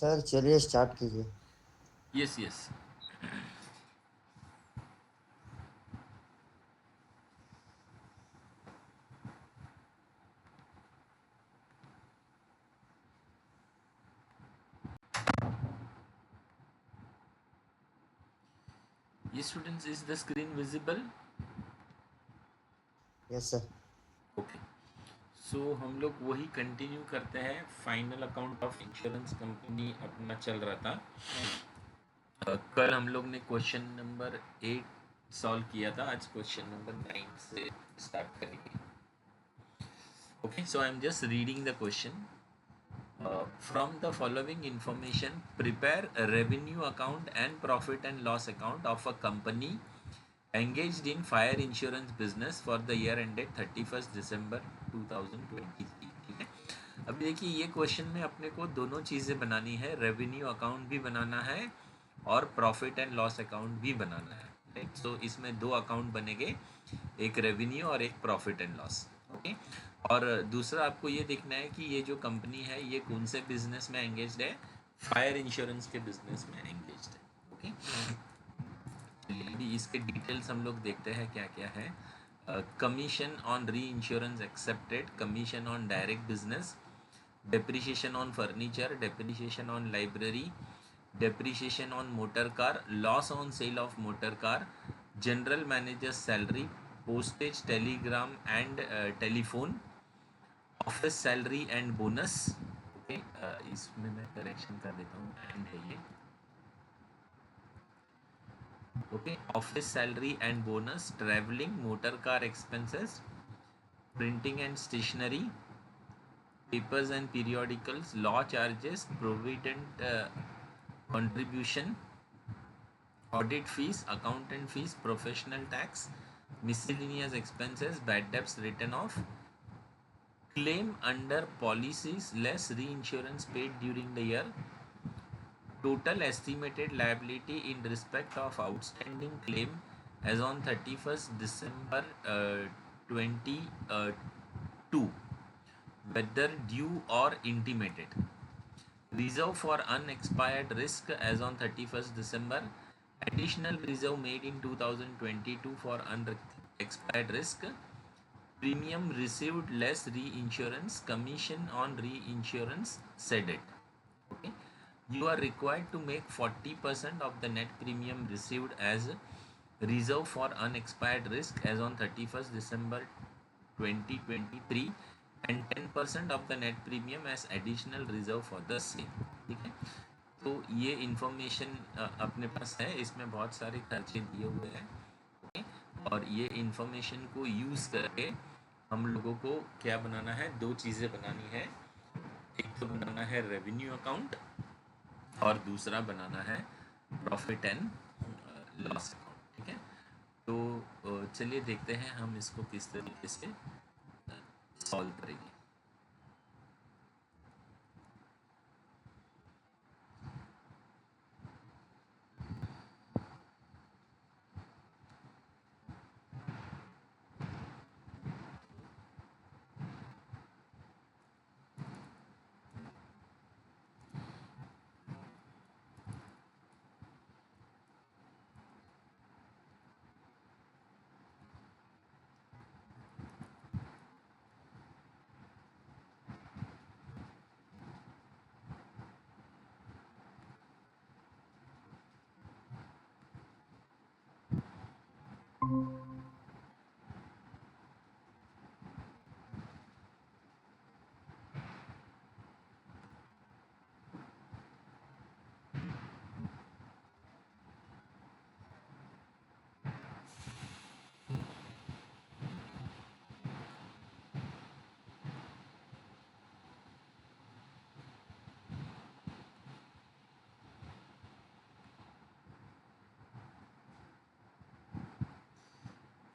Sir चलिए start कीजिए। Yes yes. ये students, is the screen visible? Yes sir. Okay. So हम लोग वही कंटिन्यू करते हैं। Final account of insurance company अपना चल रहा था। कल हम लोग ने क्वेश्चन नंबर 8 सॉल्व किया था। आज क्वेश्चन नंबर 9 से स्टार्ट करेंगे। Okay, so I am just reading the question. From the following information, prepare a revenue account and profit and loss account of a company engaged in fire insurance business for the year ended 31st December 2023। ठीक है। अभी देखिए, ये question में अपने को दोनों चीज़ें बनानी है। रेवेन्यू अकाउंट भी बनाना है और प्रॉफिट एंड लॉस अकाउंट भी बनाना है। राइट, सो इसमें दो अकाउंट बनेंगे, एक रेवेन्यू और एक प्रॉफिट एंड लॉस। ओके। और दूसरा आपको ये देखना है कि ये जो कंपनी है ये कौन से बिजनेस में एंगेज्ड है। फायर इंश्योरेंस के बिजनेस में एंगेज्ड है। ओके। चलिए अभी इसके डिटेल्स हम लोग देखते हैं क्या क्या है। कमीशन ऑन री insurance accepted, commission on direct business, depreciation on furniture, depreciation on library, depreciation on motor car, loss on sale of motor car, general manager's salary, postage, telegram and telephone, office salary and bonus। Okay, इसमें मैं correction कर देता हूँ, and है ये। Okay, office salary and bonus, travelling, motor car expenses, printing and stationery, papers and periodicals, law charges, provident contribution, audit fees, accountant fees, professional tax, miscellaneous expenses, bad debts written off, claim under policies less reinsurance paid during the year, total estimated liability in respect of outstanding claim as on 31st December 22, whether due or intimated. Reserve for unexpired risk as on 31st December. Additional reserve made in 2022 for unexpired risk. Premium received less reinsurance. Commission on reinsurance ceded. Okay. You are required to make 40% of the net premium received as reserve for unexpired risk as on 31st December 2023 and 10% of the net premium as additional reserve for the same। ठीक है। तो ये information अपने पास है, इसमें बहुत सारे खर्चे दिए हुए हैं। ओके। और ये इंफॉर्मेशन को यूज़ करके हम लोगों को क्या बनाना है, दो चीज़ें बनानी है। एक तो बनाना है रेवेन्यू अकाउंट और दूसरा बनाना है प्रॉफिट एंड लॉस अकाउंट। ठीक है। तो चलिए देखते हैं हम इसको किस तरीके से सॉल्व करेंगे।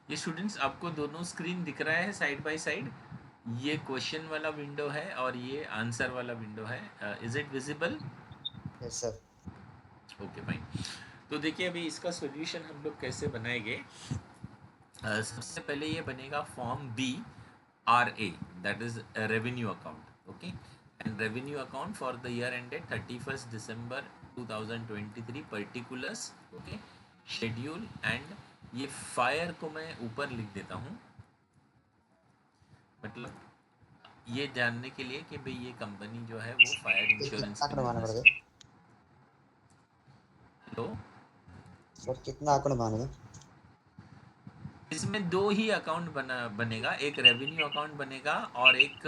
ये स्टूडेंट्स, आपको दोनों स्क्रीन दिख रहा है साइड बाय साइड? ये क्वेश्चन वाला विंडो है और ये आंसर वाला विंडो है। Is it visible? Yes sir. Okay fine. तो देखिए अभी इसका सॉल्यूशन हम लोग कैसे बनाएंगे। सबसे पहले ये बनेगा form B R A, that is revenue account. Okay. And revenue account for the year ended 31 December 2023 particulars, okay, schedule and ये फायर को मैं ऊपर लिख देता हूँ, मतलब ये जानने के लिए कि भाई ये कंपनी जो है वो फायर इंश्योरेंस कितना के आंकड़ा माने बिजनेस पड़ेगा में। हेलो, सर, कितना आंकड़ा मानेगा? इसमें दो ही अकाउंट बनेगा, एक रेवेन्यू अकाउंट बनेगा और एक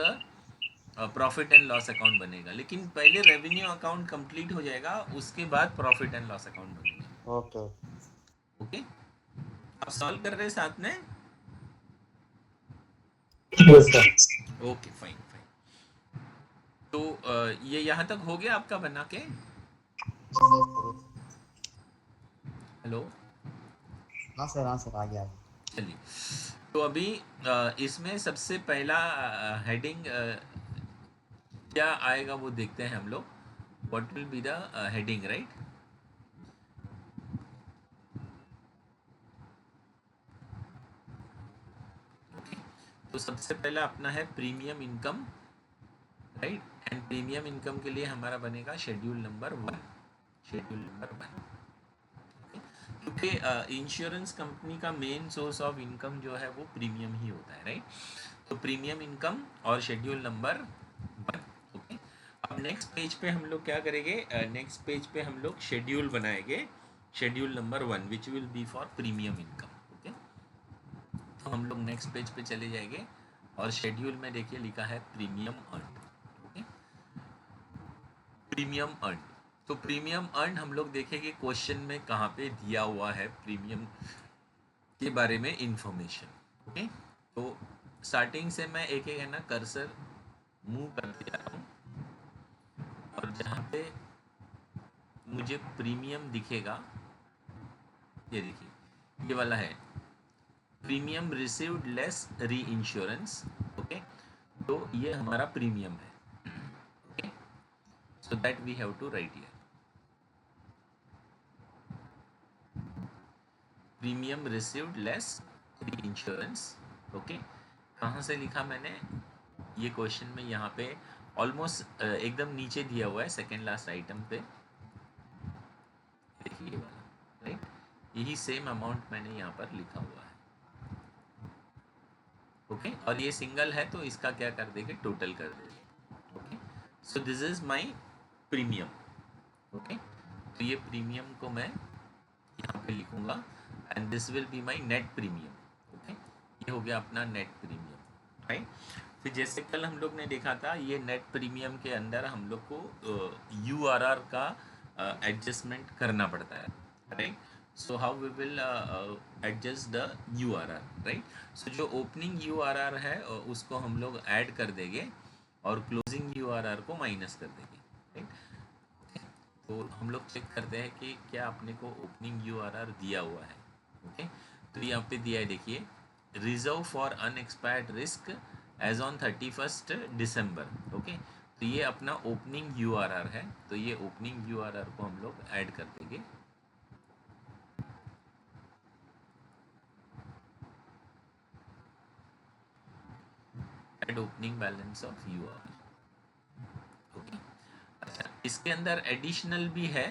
प्रॉफिट एंड लॉस अकाउंट बनेगा, लेकिन पहले रेवेन्यू अकाउंट कंप्लीट हो जाएगा, उसके बाद प्रॉफिट एंड लॉस अकाउंट बनेगा। Okay okay. ओके, आप सॉल्व कर रहे हैं साथ में? Yes sir. Okay, fine fine. तो ये यहाँ तक हो गया आपका बना के? हेलो, हाँ सर, हाँ सर, आ गया आ गया। चलिए, तो अभी इसमें सबसे पहला हेडिंग क्या आएगा वो देखते हैं हम लोग। What will be the heading, right? तो सबसे पहला अपना है premium income, right? And premium income के लिए हमारा बनेगा शेड्यूल नंबर 1, शेड्यूल नंबर 1, क्योंकि इंश्योरेंस कंपनी का मेन सोर्स ऑफ इनकम जो है वो प्रीमियम ही होता है, राइट? तो प्रीमियम इनकम और शेड्यूल नंबर 1, ओके। अब नेक्स्ट पेज पे हम लोग क्या करेंगे, नेक्स्ट पेज पे हम लोग शेड्यूल बनाएंगे, schedule number 1 which will be for premium income, okay. तो हम लोग नेक्स्ट पेज पे चले जाएंगे और शेड्यूल में देखिए लिखा है premium earn, okay, premium earn. तो प्रीमियम अर्न हम लोग देखेंगे क्वेश्चन में कहाँ पे दिया हुआ है प्रीमियम के बारे में इंफॉर्मेशन, ओके। तो स्टार्टिंग से मैं एक एक है ना कर्सर मूव करते जा रहा हूँ, और जहाँ पे मुझे प्रीमियम दिखेगा, ये देखिए ये वाला है, premium received less reinsurance, okay. तो ये हमारा प्रीमियम है, okay. So that we have to write here premium received less reinsurance, okay. कहाँ से लिखा मैंने, ये क्वेश्चन में यहाँ पे ऑलमोस्ट एकदम नीचे दिया हुआ है, सेकेंड लास्ट आइटम पे देखिए ये वाला, राइट? यही सेम अमाउंट मैंने यहाँ पर लिखा हुआ है, ओके। और ये सिंगल है तो इसका क्या कर देंगे, टोटल कर देंगे, okay. So this is my premium, okay. तो ये प्रीमियम को मैं यहाँ पे लिखूंगा and this will be my net premium, okay. ये हो गया अपना नेट प्रीमियम, राइट? फिर जैसे कल हम लोग ने देखा था, ये नेट प्रीमियम के अंदर हम लोग को यूआरआर का एडजस्टमेंट करना पड़ता है, right? So how we will adjust the URR, right? So जो ओपनिंग यूआरआर है उसको हम लोग ऐड कर देंगे और क्लोजिंग यूआरआर को माइनस कर देंगे, राइट? तो हम लोग चेक करते हैं कि क्या अपने को ओपनिंग यूआरआर दिया हुआ है, ओके। तो यहाँ पे दिया है देखिए, reserve for unexpired risk as on 31 December, okay. तो ये अपना ओपनिंग यूआरआर है, तो ये ओपनिंग यूआरआर को हम लोग ऐड कर देंगे, add opening balance of URR, okay. अच्छा, इसके अंदर एडिशनल भी है,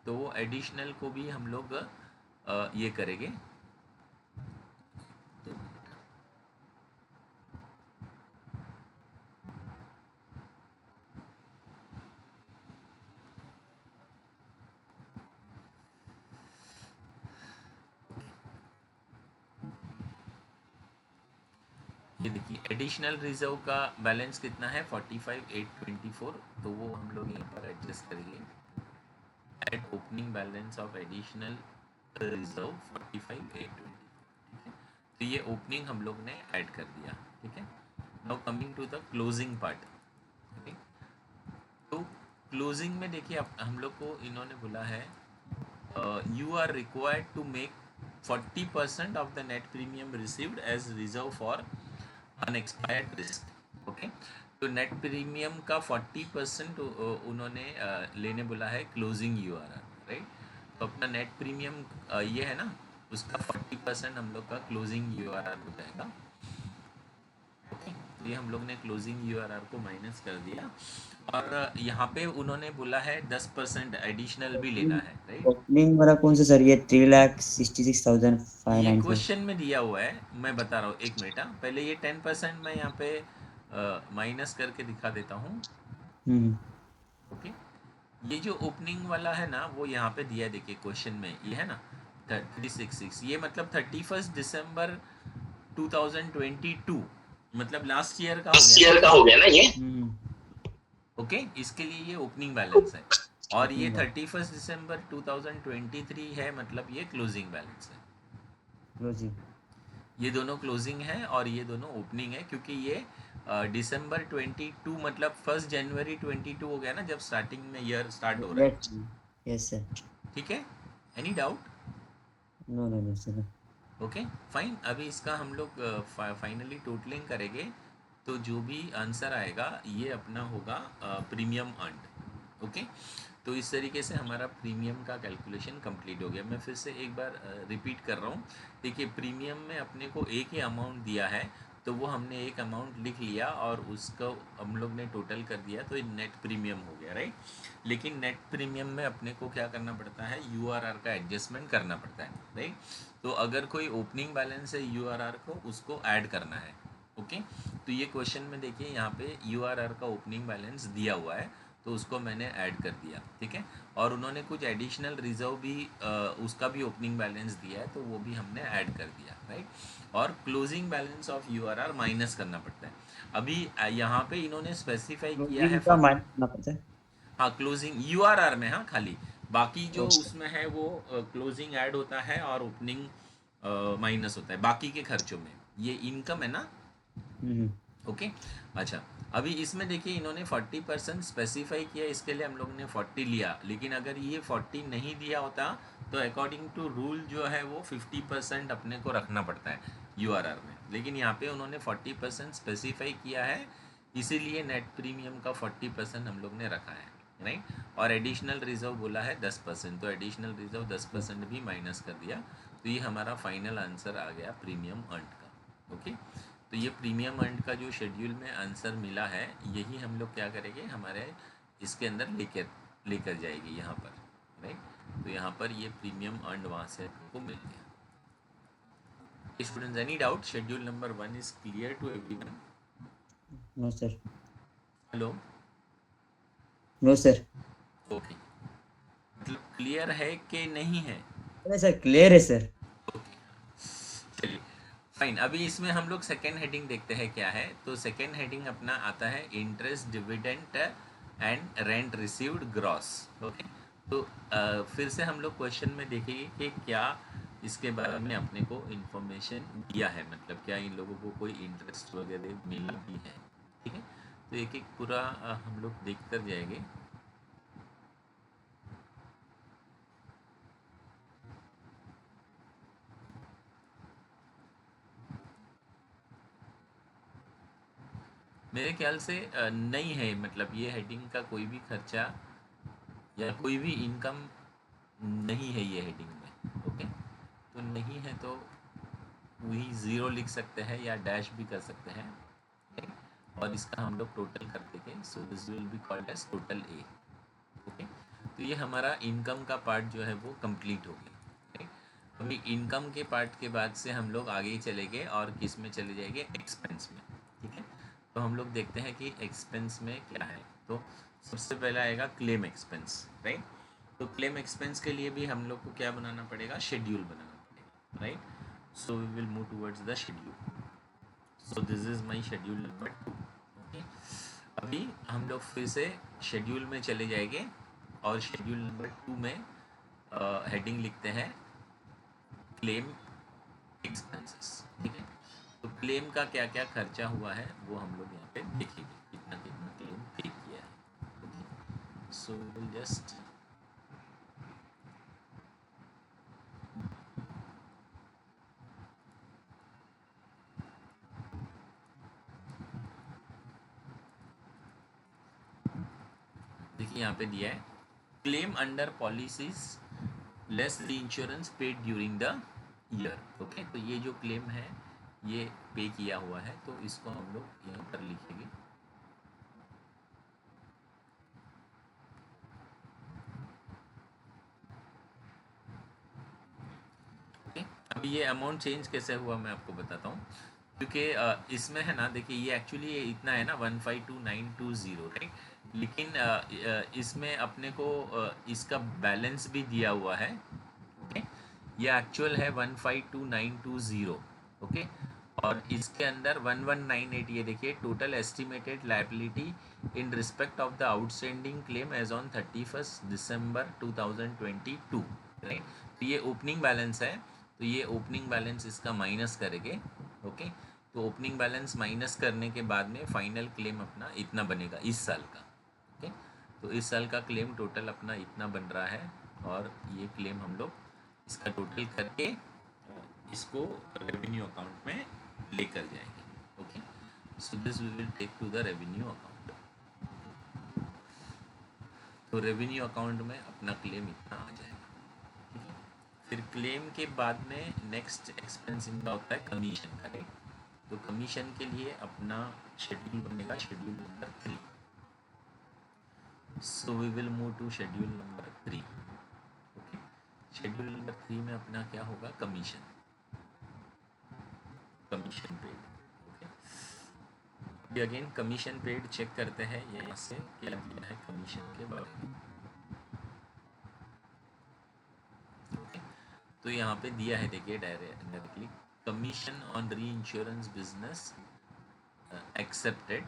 तो वो एडिशनल को भी हम लोग ये करेंगे। तो ये देखिए एडिशनल रिजर्व का बैलेंस कितना है, 45,824, तो वो हम लोग यहाँ पर एडजस्ट करेंगे, add opening balance of additional reserve 45,824, ठीक है। तो ये ओपनिंग हम लोग ने ऐड कर दिया, ठीक है। Now coming to the closing part, okay. तो क्लोजिंग में देखिए हम लोग को इन्होंने बोला है you are required to make 40% of the net premium received as reserve for unexpired risk, okay. तो नेट प्रीमियम का 40% उन्होंने लेने बोला है क्लोजिंग यूआरआर, राइट? तो अपना नेट प्रीमियम ये है ना, उसका 40% हम लोग का क्लोजिंग यूआरआर हो जाएगा, ओके। तो ये हम लोग ने क्लोजिंग यूआरआर को माइनस कर दिया और यहाँ पे उन्होंने बोला है 10% एडिशनल भी लेना है, राइट? ओपनिंग वाला कौन सा सर? ये 3,66,595 ये सर। क्वेश्चन में दिया हुआ है, मैं बता रहा हूँ, एक मिनट। हाँ, पहले ये 10% मैं यहाँ पे माइनस करके दिखा देता हूँ। हम्म। ओके, ये जो ओपनिंग वाला है ना, वो यहाँ पे दिया है, देखिए क्वेश्चन में ये है ना 366, ये मतलब 31 दिसंबर 2022, मतलब लास्ट ईयर का हो लास्ट गया ना ईयर का ये। हो गया ना ये। ओके, इसके लिए ये ओपनिंग बैलेंस है। और ये ओपनिंग 31 दिसंबर 2023 है, मतलब ये क्लोजिंग बैलेंस है। क्लोजिंग। ये दोनों क्लोजिंग है और ये दोनों ओपनिंग है, क्योंकि ये दिसंबर 22 मतलब 1 जनवरी 22 हो गया ना, जब स्टार्टिंग में ईयर स्टार्ट हो रहा है। Yes sir. ठीक है, any doubt? No no no sir. Okay fine. अभी इसका हम लोग फाइनली टोटलिंग करेंगे, तो जो भी आंसर आएगा ये अपना होगा प्रीमियम अर्न्ड। ओके, तो इस तरीके से हमारा प्रीमियम का कैलकुलेशन कंप्लीट हो गया। मैं फिर से एक बार रिपीट कर रहा हूँ। देखिए, प्रीमियम में अपने को एक ही अमाउंट दिया है, तो वो हमने एक अमाउंट लिख लिया और उसको हम लोग ने टोटल कर दिया, तो ये नेट प्रीमियम हो गया, राइट? लेकिन नेट प्रीमियम में अपने को क्या करना पड़ता है, यूआरआर का एडजस्टमेंट करना पड़ता है, राइट? तो अगर कोई ओपनिंग बैलेंस है यूआरआर को, उसको ऐड करना है। ओके, तो ये क्वेश्चन में देखिए यहाँ पे यूआरआर का ओपनिंग बैलेंस दिया हुआ है, तो उसको मैंने ऐड कर दिया, ठीक है? और उन्होंने कुछ एडिशनल रिजर्व भी उसका भी ओपनिंग बैलेंस दिया है, तो वो भी हमने ऐड कर दिया, राइट? और क्लोजिंग बैलेंस ऑफ यूआरआर माइनस करना पड़ता है। अभी यहाँ पे इन्होंने स्पेसिफाई किया है क्लोजिंग का माइनस करना पड़ता है। हाँ, क्लोजिंग यूआरआर में, हाँ खाली, बाकी जो ओके। उसमें है वो क्लोजिंग ऐड होता है और ओपनिंग माइनस होता है बाकी के खर्चों में। ये इनकम है ना। हम्म। ओके, अच्छा, अभी इसमें देखिए इन्होंने 40% स्पेसिफाई किया, इसके लिए हम लोग ने 40 लिया। लेकिन अगर ये 40 नहीं दिया होता, तो अकॉर्डिंग टू रूल जो है वो 50% अपने को रखना पड़ता है यूआरआर में। लेकिन यहाँ पे उन्होंने 40% स्पेसिफाई किया है, इसीलिए नेट प्रीमियम का 40% हम लोग ने रखा है, राइट? और एडिशनल रिजर्व बोला है 10%, तो एडिशनल रिजर्व 10% भी माइनस कर दिया। तो ये हमारा फाइनल आंसर आ गया प्रीमियम अर्न का। ओके, तो ये प्रीमियम अर्न का जो शेड्यूल में आंसर मिला है, यही हम लोग क्या करेंगे, हमारे इसके अंदर लेकर जाएगी यहाँ पर, राइट? तो यहाँ पर ये प्रीमियम अर्न वहाँ से आपको मिल गया। Students, any doubt? Schedule number 1 is clear to everyone? No sir. Hello? No sir. Okay, मतलब क्लियर है कि नहीं है? अरे सर क्लियर है सर। ओके, चलिए फाइन। अभी इसमें हम लोग सेकेंड हेडिंग देखते हैं क्या है। तो सेकेंड हेडिंग अपना आता है interest, dividend and rent received gross. Okay, तो फिर से हम लोग क्वेश्चन में देखेंगे कि क्या इसके बारे में अपने को इन्फॉर्मेशन दिया है, मतलब क्या इन लोगों को कोई इंटरेस्ट वगैरह मिला भी है। ठीक है, तो एक एक पूरा हम लोग देख कर जाएंगे। मेरे ख्याल से नहीं है, मतलब ये हेडिंग का कोई भी खर्चा या कोई भी इनकम नहीं है ये हेडिंग में। ओके, तो नहीं है तो वही ज़ीरो लिख सकते हैं या डैश भी कर सकते हैं, okay? और इसका हम लोग टोटल कर देंगे, so this will be called as total A. Okay, तो ये हमारा इनकम का पार्ट जो है वो कंप्लीट हो गया, राइट? अभी इनकम के पार्ट के बाद से हम लोग आगे ही चले गए और किस में चले जाएंगे, एक्सपेंस में। ठीक है, तो हम लोग देखते हैं कि एक्सपेंस में क्या है। तो सबसे पहला आएगा क्लेम एक्सपेंस, राइट? तो क्लेम एक्सपेंस के लिए भी हम लोग को क्या बनाना पड़ेगा, शेड्यूल बनाना पड़ेगा, right? So we will move towards the schedule. So this is my schedule number 2। Okay, अभी हम लोग फिर से शेड्यूल में चले जाएंगे और शेड्यूल नंबर 2 में हेडिंग लिखते हैं क्लेम एक्सपेंसेस। ठीक है, तो क्लेम का क्या क्या खर्चा हुआ है वो हम लोग यहाँ पे देखेंगे, कितना कितना क्लेम पे किया है। ओके, सो विल जस्ट देखिए यहाँ पे दिया है claim under policies less the insurance paid during the year. Okay, तो ये जो क्लेम है ये पे किया हुआ है, तो इसको हम लोग यहाँ पर लिखेंगे। अब ये अमाउंट चेंज कैसे हुआ मैं आपको बताता हूँ, क्योंकि इसमें है ना, देखिए ये एक्चुअली ये इतना है ना 152920, राइट, लेकिन इसमें अपने को इसका बैलेंस भी दिया हुआ है, ओके, ये एक्चुअल है 152920, ओके, और इसके अंदर 1198, ये देखिए total estimated liability in respect of the outstanding claim as on 31 December 2022, right. तो ये ओपनिंग बैलेंस है, तो ये ओपनिंग बैलेंस इसका माइनस करेंगे, ओके। तो ओपनिंग बैलेंस माइनस करने के बाद में फाइनल क्लेम अपना इतना बनेगा इस साल का, ओके। तो इस साल का क्लेम टोटल अपना इतना बन रहा है, और ये क्लेम हम लोग इसका टोटल करके इसको रेवेन्यू अकाउंट में लेकर जाएंगे, okay. So this we will take to the revenue account. तो रेवेन्यू अकाउंट में अपना क्लेम इतना आ जाएगा, ठीक है। फिर क्लेम के बाद में नेक्स्ट एक्सपेंस इनका होता है कमीशन का, राइट। तो कमीशन के लिए अपना शेड्यूल बनेगा schedule number 3। So we will move to schedule number 3, okay. Schedule number 3 में अपना क्या होगा, कमीशन, कमीशन पेड, ओके। अभी अगेन कमीशन पेड चेक करते हैं, ये यहाँ से क्या दिया है कमीशन के बारे में, ओके। तो यहाँ पे दिया है, देखिए डायरेक्टली कमीशन ऑन री insurance business accepted,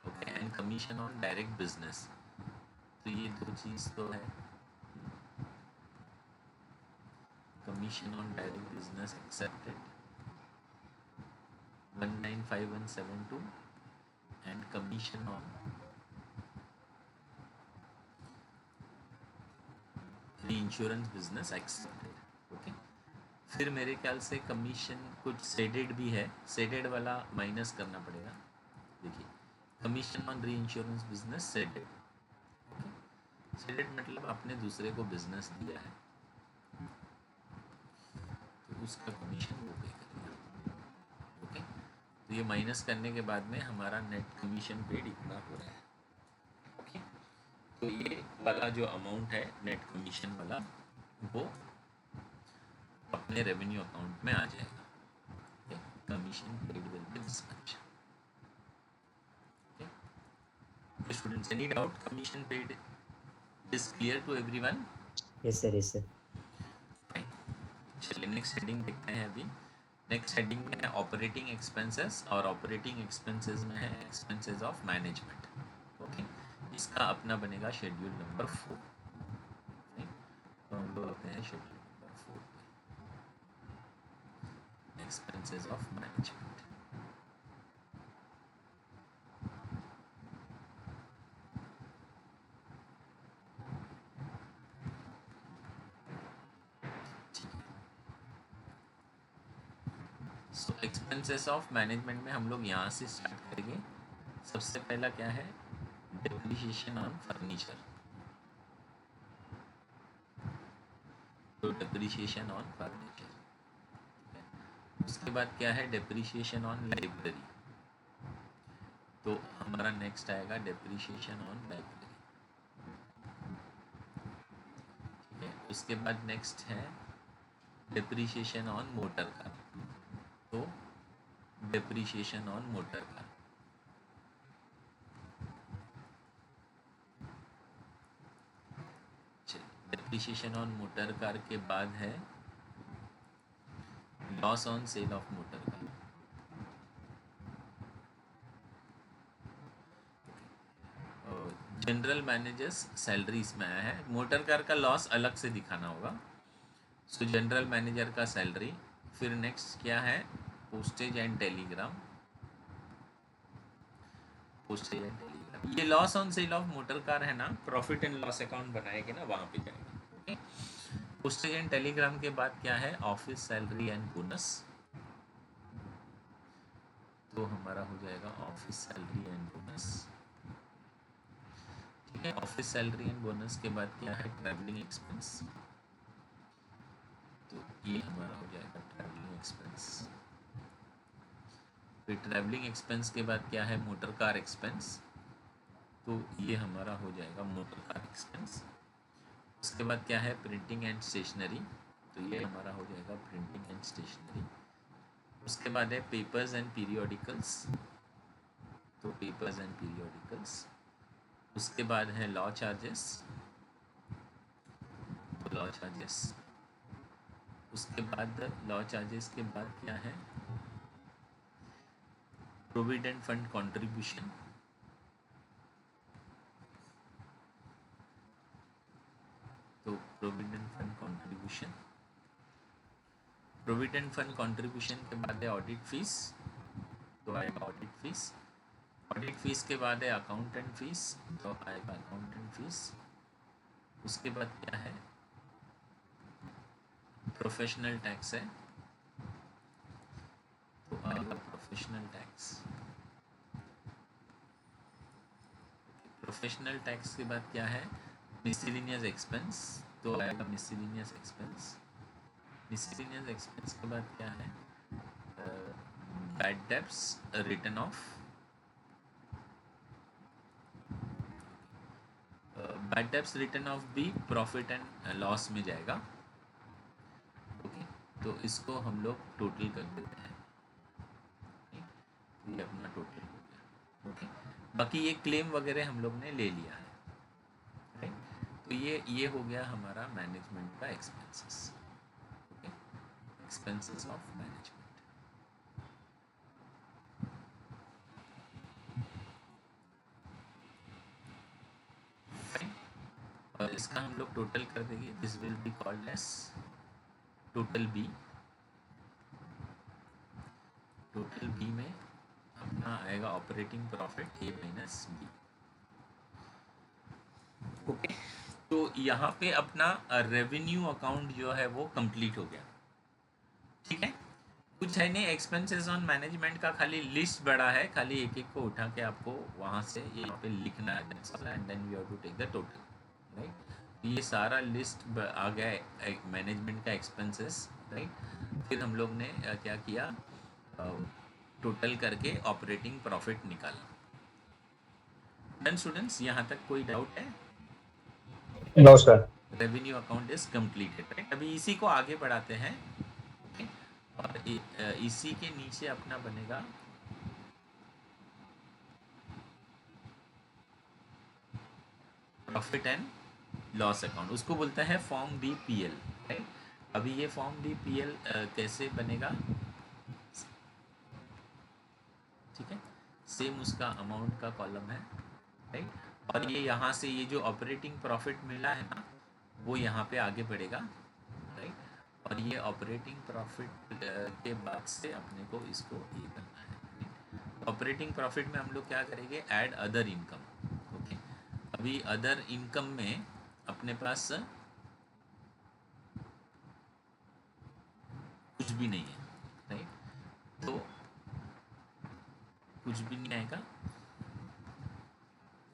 okay, and commission on direct business. तो ये दो चीज़ तो है, commission on direct business accepted 195172 and commission on री इंश्योरेंस बिजनेस एक्सेप्टेड, ओके। फिर मेरे ख्याल से कमीशन कुछ सेडेड भी है, सेडेड वाला माइनस करना पड़ेगा, देखिए कमीशन ऑन री insurance business shaded, okay. Shaded मतलब आपने दूसरे को बिजनेस दिया है, तो उसका कमीशन वो पे करेगा, ओके। तो ये माइनस करने के बाद में हमारा नेट कमीशन पेड इतना हो रहा है, ओके। तो ये वाला जो अमाउंट है नेट कमीशन वाला, वो अपने रेवेन्यू अकाउंट में आ जाएगा, okay. Commission paid will be this much, okay. Students, any doubt? Commission paid is clear to everyone? Yes sir, yes sir. चलिए नेक्स्ट हेडिंग देखते हैं। अभी नेक्स्ट हेडिंग में है ऑपरेटिंग एक्सपेंसेस, और ऑपरेटिंग एक्सपेंसेस में है एक्सपेंसेस ऑफ मैनेजमेंट, ओके। इसका अपना बनेगा शेड्यूल नंबर 4, तो हम लोग आते हैं शेड्यूल नंबर 4 पे, expenses of management. So expenses of management में हम लोग यहाँ से स्टार्ट करेंगे। सबसे पहला क्या है, डेप्रिसिएशन ऑन फर्नीचर, तो डेप्रिसिएशन ऑन फर्नीचर। उसके बाद क्या है, डेप्रिसिएशन ऑन लाइब्रेरी, तो हमारा नेक्स्ट आएगा डेप्रिसिएशन ऑन लाइब्रेरी, ठीक है। उसके बाद नेक्स्ट है डेप्रिसिएशन ऑन मोटर कार, तो depreciation on motor car. Depreciation on motor car के बाद है loss on sale of motor car, general managers salary इसमें आया है, मोटर कार का लॉस अलग से दिखाना होगा। सो जनरल मैनेजर का सैलरी, फिर नेक्स्ट क्या है, postage and telegram, postage and telegram. ये loss on sale of motor car है ना, प्रॉफिट एंड लॉस अकाउंट बनाएंगे ना, वहाँ पे जाएंगे, ओके। पोस्टेज एंड टेलीग्राम के बाद क्या है, ऑफिस सैलरी एंड बोनस, तो हमारा हो जाएगा ऑफिस सैलरी एंड बोनस, ठीक है। ऑफिस सैलरी एंड बोनस के बाद क्या है, ट्रैवलिंग एक्सपेंस, तो ये हमारा हो जाएगा ट्रैवलिंग एक्सपेंस। फिर ट्रैवलिंग एक्सपेंस के बाद क्या है, मोटर कार एक्सपेंस, तो ये हमारा हो जाएगा मोटर कार एक्सपेंस। उसके बाद क्या है, प्रिंटिंग एंड स्टेशनरी, तो ये हमारा हो जाएगा प्रिंटिंग एंड स्टेशनरी। उसके बाद है पेपर्स एंड पीरियोडिकल्स, तो पेपर्स एंड पीरियोडिकल्स। उसके बाद है लॉ चार्जेस, तो लॉ चार्जेस। उसके बाद लॉ चार्जेस के बाद क्या है, प्रोविडेंट फंड कंट्रीब्यूशन, तो provident fund contribution. Provident fund contribution के बाद है ऑडिट फीस, तो आएगा ऑडिट फीस। ऑडिट फीस के बाद है अकाउंटेंट फीस, तो आएगा अकाउंटेंट फीस। उसके बाद क्या है, प्रोफेशनल टैक्स है, तो आएगा प्रोफेशनल टैक्स। प्रोफेशनल टैक्स के बाद क्या है, मिसलिनियस एक्सपेंस, तो आएगा मिसलिनियस एक्सपेंस। मिसलिनियस एक्सपेंस के बाद क्या है, bad debts return of, bad debts return of भी प्रॉफिट एंड लॉस में जाएगा। ओके, तो इसको हम लोग टोटल कर देते हैं, ये अपना टोटल हो गया। ओके, बाकी ये क्लेम वगैरह हम लोग ने ले लिया है, राइट। तो ये हो गया हमारा मैनेजमेंट का expenses. Okay, expenses of management. Fine, और इसका हम लोग टोटल कर देंगे, this will be called as total B. Total B में अपना आएगा operating profit A minus B. Okay, तो यहाँ पे अपना रेवेन्यू अकाउंट जो है वो कंप्लीट हो गया, ठीक है। कुछ है नहीं, एक्सपेंसेस ऑन मैनेजमेंट का खाली लिस्ट बड़ा है, खाली एक एक को उठा के आपको वहाँ से यहाँ पे लिखना है, and then we have to take the total, right. ये सारा लिस्ट आ गया मैनेजमेंट का एक्सपेंसेस, राइट। फिर हम लोग ने क्या किया, टोटल करके ऑपरेटिंग प्रॉफिट निकाला। डन स्टूडेंट्स, यहाँ तक कोई डाउट है? No sir. Revenue account is completed, right. अभी इसी को आगे बढ़ाते हैं, okay? और इसी के नीचे अपना बनेगा प्रॉफिट एंड लॉस अकाउंट, उसको बोलता है फॉर्म बी पीएल, राइट। अभी ये फॉर्म बी पीएल कैसे बनेगा, ठीक है, सेम उसका अमाउंट का कॉलम है, राइट। और ये यहाँ से ये जो ऑपरेटिंग प्रॉफिट मिला है ना, वो यहाँ पे आगे बढ़ेगा, राइट। और ये ऑपरेटिंग प्रॉफिट के बाद से अपने को इसको ये करना है। ऑपरेटिंग प्रॉफिट में हम लोग क्या करेंगे, ऐड अदर इनकम। ओके, अभी अदर इनकम में अपने पास कुछ भी नहीं है, राइट। तो कुछ भी नहीं आएगा,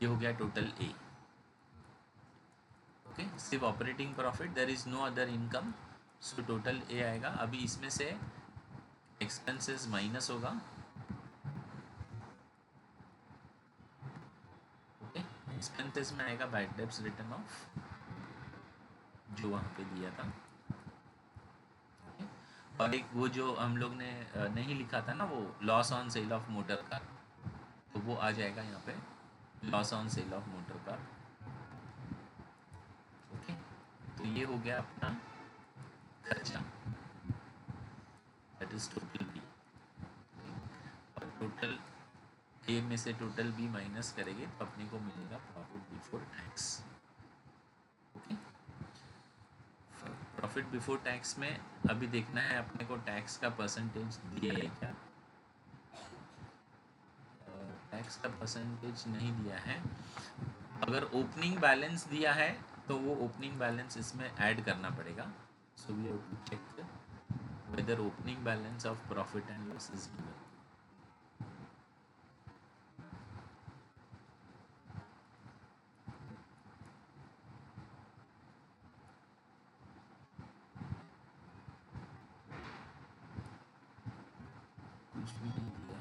ये हो गया टोटल ए। ओके, सिर्फ operating profit, there is no other income, so total A आएगा। अभी इसमें से एक्सपेंसेस माइनस होगा, ओके। एक्सपेंसेस में आएगा बैड डेब्ट्स रिटर्न ऑफ, जो वहाँ पे दिया था, और एक वो जो हम लोग ने नहीं लिखा था ना, वो loss on sale of motor car, तो वो आ जाएगा यहाँ पे, loss on sale of motor car. Okay, तो ये हो गया अपना खर्चा, दैट इज टोटल बी। और टोटल ए में से टोटल बी माइनस करेंगे तो अपने को मिलेगा profit before tax. Okay, profit before tax में अभी देखना है अपने को टैक्स का परसेंटेज दिया है क्या, टैक्स का परसेंटेज नहीं दिया है। अगर ओपनिंग बैलेंस दिया है तो वो ओपनिंग बैलेंस इसमें ऐड करना पड़ेगा, so we have to check whether opening balance of profit and loss is given. कुछ भी नहीं दिया,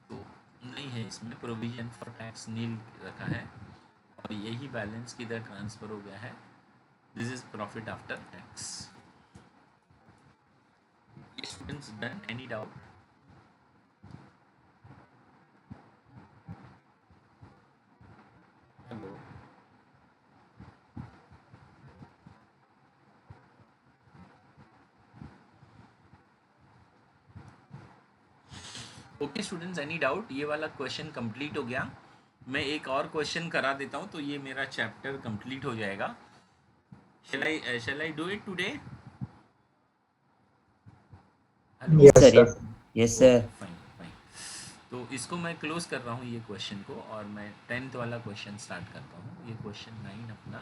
तो नहीं है इसमें, प्रोविजन फॉर टैक्स नील रखा है, और यही बैलेंस किधर ट्रांसफर हो गया है, this is profit after tax. Students done, any doubt? Hello, okay students, any doubt? ये वाला क्वेश्चन कंप्लीट हो गया। मैं एक और क्वेश्चन करा देता हूँ तो ये मेरा चैप्टर कंप्लीट हो जाएगा। shall I do it today? Hello, Yes, sir sir. Yes okay sir. Fine fine. तो इसको मैं क्लोज कर रहा हूँ ये क्वेश्चन को, और मैं 10th वाला क्वेश्चन स्टार्ट करता हूँ। ये क्वेश्चन 9 अपना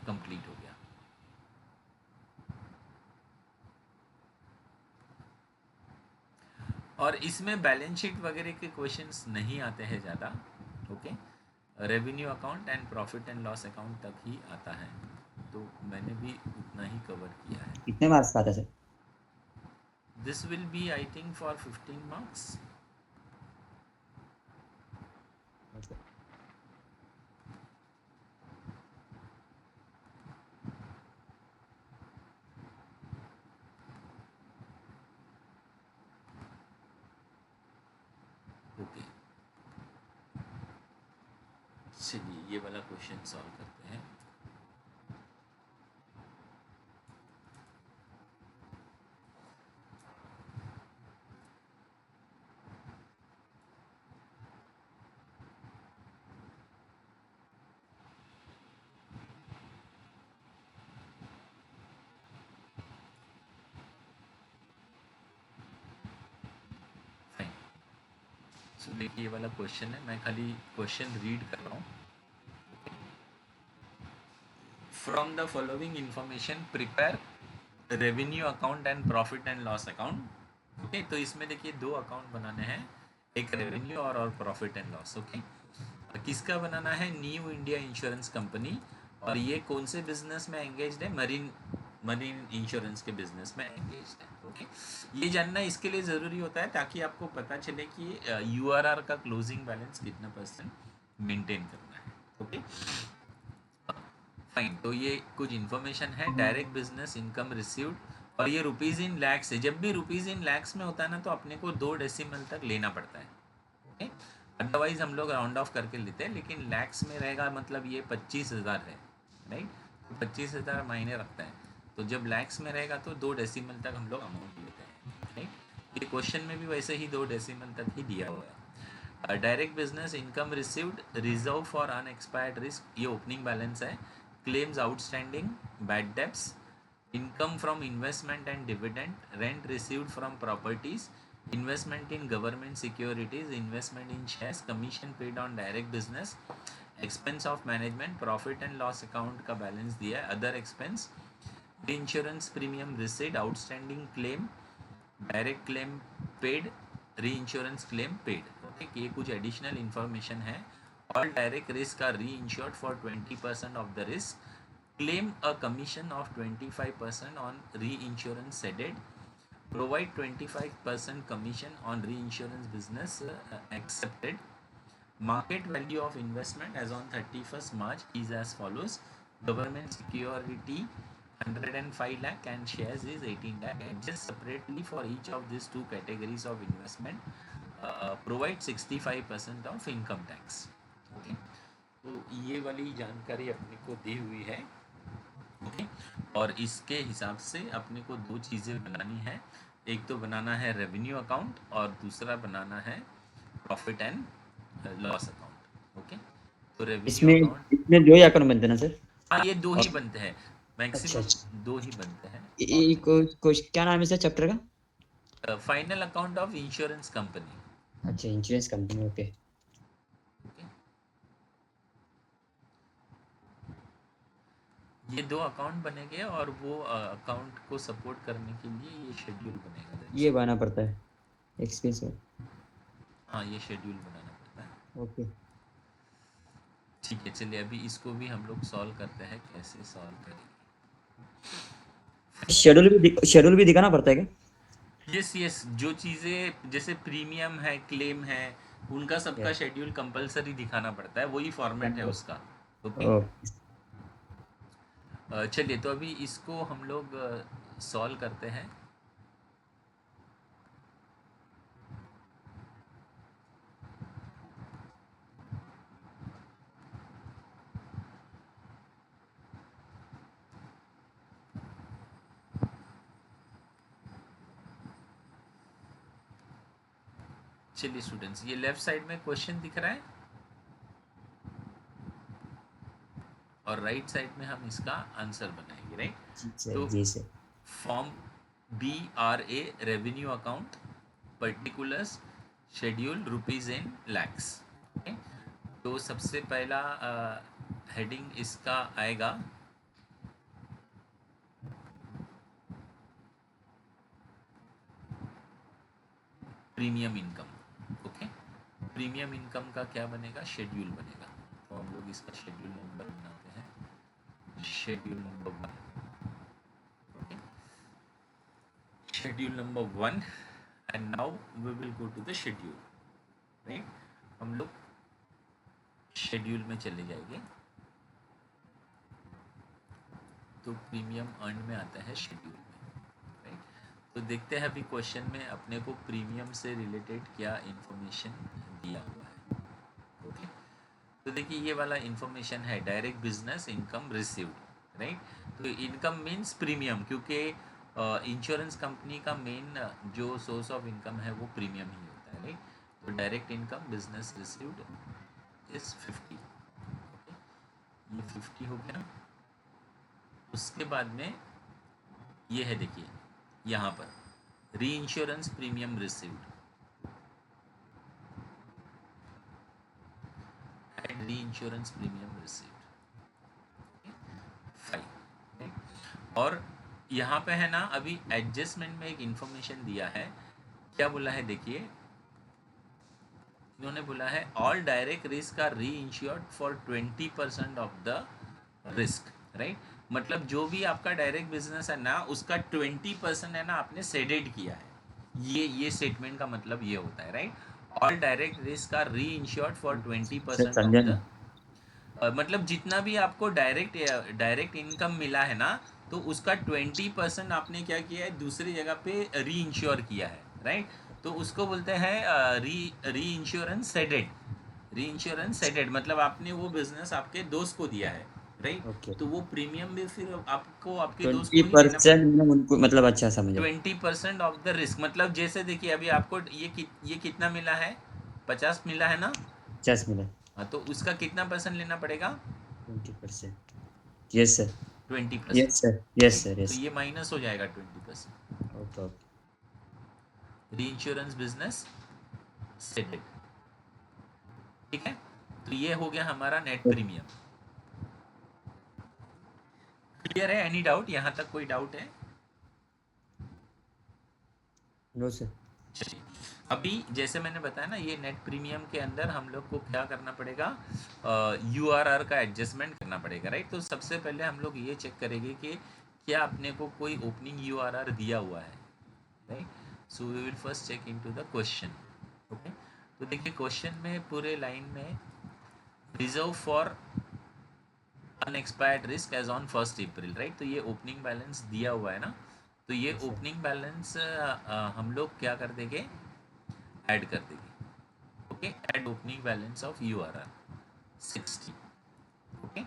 कंप्लीट हो गया। और इसमें बैलेंस शीट वगैरह के क्वेश्चंस नहीं आते हैं ज़्यादा। Okay, revenue account and profit and loss account तक ही आता है, तो मैंने भी उतना ही कवर किया है। कितने मार्क्स का आता है sir? This will be I think for 15 marks. Okay, चलिए ये वाला क्वेश्चन सॉल्व करते हैं। फाइन, सो देखिए ये वाला क्वेश्चन है, मैं खाली क्वेश्चन रीड कर रहा हूँ। From the following information prepare revenue account and profit and loss account. Okay, तो इसमें देखिए दो अकाउंट बनाने हैं, एक रेवेन्यू और प्रॉफिट एंड लॉस। ओके, किसका बनाना है? New India insurance company. और ये कौन से बिजनेस में एंगेज्ड है? मरीन इंश्योरेंस के बिजनेस में एंगेज्ड है। ओके, ये जानना इसके लिए ज़रूरी होता है ताकि आपको पता चले कि यूआरआर का क्लोजिंग बैलेंस कितना % मेंटेन करना है। ओके फाइन, तो ये कुछ इन्फॉर्मेशन है। डायरेक्ट बिजनेस इनकम रिसीव्ड, और ये रुपीज़ इन लैक्स है। जब भी रुपीज़ इन लैक्स में होता है ना, तो अपने को 2 डेसिमल तक लेना पड़ता है। ओके, अदरवाइज हम लोग राउंड ऑफ करके लेते हैं, लेकिन लैक्स में रहेगा मतलब ये 25,000 है, राइट? तो 25,000 मायने रखता है। तो जब लैक्स में रहेगा तो 2 डेसिमल तक हम लोग अमाउंट लेते हैं, राइट? ये क्वेश्चन में भी वैसे ही 2 डेसिमल तक ही दिया हुआ है। Direct business income received, reserve for unexpired risk, ये ओपनिंग बैलेंस है। Claims outstanding, bad debts, income from investment and dividend, rent received from properties, investment in government securities, investment in shares, commission paid on direct business, expense of management, profit and loss account का balance दिया है, other expense, reinsurance premium receipt, outstanding claim, direct claim paid, reinsurance claim paid। Okay, ये कुछ additional information है। All direct risk are reinsured for 20% of the risk, claim a commission of 25% on reinsurance ceded, provide 25% commission on reinsurance business accepted, market value of investment as on 31st March is as follows: government security 105 lakh and shares is 18 lakh, adjust separately for each of these two categories of investment, provide 65% of income tax। okay? तो ये वाली जानकारी अपने को दी हुई है। Okay, और इसके हिसाब से अपने को 2 चीज़ें बनानी है, एक तो बनाना है रेवेन्यू अकाउंट और दूसरा बनाना है profit and loss account. Okay, तो रेवेन्यू इसमें अकाउंट, इसमें 2 ही अकाउंट बनते हैं ना सर? हाँ ये 2 ही और बनते हैं, अच्छा अच्छा, मैक्सिमम 2 ही बनते हैं और ये कोई क्या नाम है सर चैप्टर का? नहीं। Final account of insurance company. अच्छा, इंश्योरेंस कंपनी, ओके। ओके, ये 2 अकाउंट बनेंगे और वो अकाउंट को सपोर्ट करने के लिए ये शेड्यूल बनेगा। ये बनाना पड़ता है एक्सपीरियंस में। हाँ, ये शेड्यूल बनाना पड़ता है। ओके, ठीक है, चलिए अभी इसको भी हम लोग सॉल्व करते हैं, कैसे सॉल्व करेंगे। शेड्यूल भी दिखाना पड़ता है क्या? यस यस, जो चीज़ें जैसे प्रीमियम है, क्लेम है, उनका सबका यस, शेड्यूल कंपलसरी दिखाना पड़ता है, वही फॉर्मेट है उसका। ओके। ओके चलिए, तो अभी इसको हम लोग सॉल्व करते हैं। चलिए स्टूडेंट्स, ये लेफ्ट साइड में क्वेश्चन दिख रहा है और राइट साइड में हम इसका आंसर बनाएंगे, राइट। जी सर तो जी sir form BRA revenue account particulars schedule rupees in lakhs. तो सबसे पहला हेडिंग इसका आएगा premium income. Okay, premium income का क्या बनेगा, शेड्यूल बनेगा। तो हम लोग इसका शेड्यूल नंबर बनाते हैं, schedule number 1। Schedule number 1 and now we will go to the schedule, right. हम लोग शेड्यूल में चले जाएंगे। तो प्रीमियम अर्न में आता है शेड्यूल में, राइट। तो देखते हैं अभी क्वेश्चन में अपने को प्रीमियम से रिलेटेड क्या इंफॉर्मेशन दिया हुआ है। ओके, तो देखिए ये वाला इंफॉर्मेशन है direct business income received, right. तो इनकम मीन्स प्रीमियम, क्योंकि इंश्योरेंस कंपनी का मेन जो सोर्स ऑफ इनकम है वो प्रीमियम ही होता है, राइट। तो direct income business received is 50। Okay, ये 50 हो गया। उसके बाद में ये है, देखिए यहाँ पर री insurance premium received and re insurance premium received 5। और यहाँ पे है ना, अभी एडजस्टमेंट में एक इंफॉर्मेशन दिया है। क्या बोला है, देखिए इन्होंने बोला है all direct risk are reinsured for 20% of the risk, right. मतलब जो भी आपका डायरेक्ट बिजनेस है ना, उसका 20% है ना आपने सेडेड किया है। ये स्टेटमेंट का मतलब ये होता है, right. All direct risk are reinsured for sir 20% of समझा द, नहीं। मतलब जितना भी आपको डायरेक्ट इनकम मिला है ना, तो उसका 20% आपने क्या किया है, दूसरी जगह पे री इंश्योर किया है, राइट। तो उसको बोलते हैं री इंश्योरेंस सेडेड। री इंश्योरेंस सेडेड मतलब आपने वो बिजनेस आपके दोस्त को दिया है, राइट। ओके तो वो प्रीमियम भी फिर आपको आपके दोस्त को ही देना 20% पड़ेगा। मैंने उनको मतलब अच्छा समझा। 20% ऑफ द रिस्क मतलब जैसे देखिए अभी आपको ये कितना मिला है, 50 मिला है ना। 50 मिला। हाँ, तो उसका कितना परसेंट लेना पड़ेगा, 20%। Yes sir 20%, yes sir yes right. Sir तो यस। ये माइनस हो जाएगा 20%। Okay okay reinsurance business ceded, ठीक है। तो ये हो गया हमारा नेट प्रीमियम। क्लियर है, एनी डाउट, यहाँ तक कोई डाउट है? No sir. चलिए, अभी जैसे मैंने बताया ना, ये नेट प्रीमियम के अंदर हम लोग को क्या करना पड़ेगा, URR का एडजस्टमेंट करना पड़ेगा, राइट। तो सबसे पहले हम लोग ये चेक करेंगे कि क्या अपने को कोई ओपनिंग URR दिया हुआ है, right. So we will first check into the question. Okay, तो देखिए क्वेश्चन में पूरे लाइन में reserve for unexpired risk as on 1 April, right. तो ये ओपनिंग बैलेंस दिया हुआ है ना, तो ये अच्छा ओपनिंग बैलेंस हम लोग क्या कर देंगे, ऐड कर देंगे। Okay, add opening balance of URR 60। Okay,